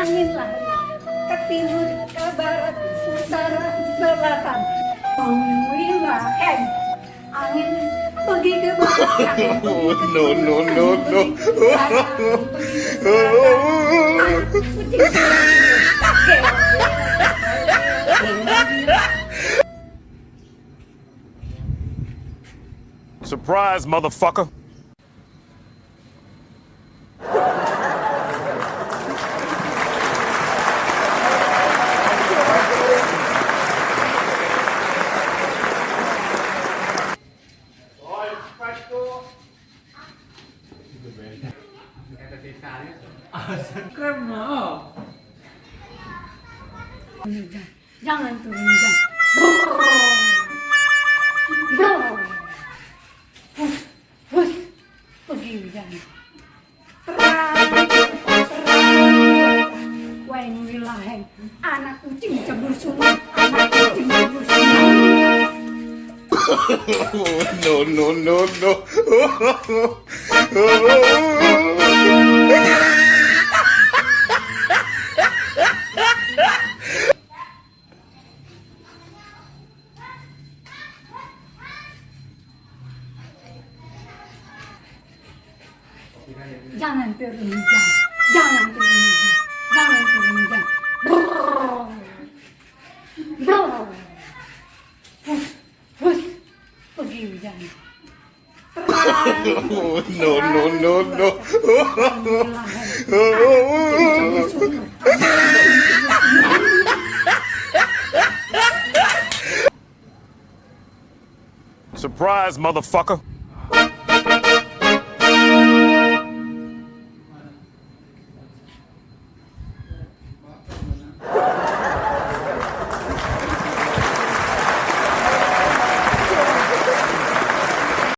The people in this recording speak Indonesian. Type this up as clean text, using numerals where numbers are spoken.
angin lari ke timur, ke barat, utara, selatan. Memviralkan angin pergi ke barat, no. Surprise, motherfucker. Jangan turun, jangan. Pergi jangan. Terang, wilayah. Anak kucing cebur sungai, anak kucing cebur sungai. No. Jangan turun, jangan turun. Pergi jangan. No. Surprise, motherfucker.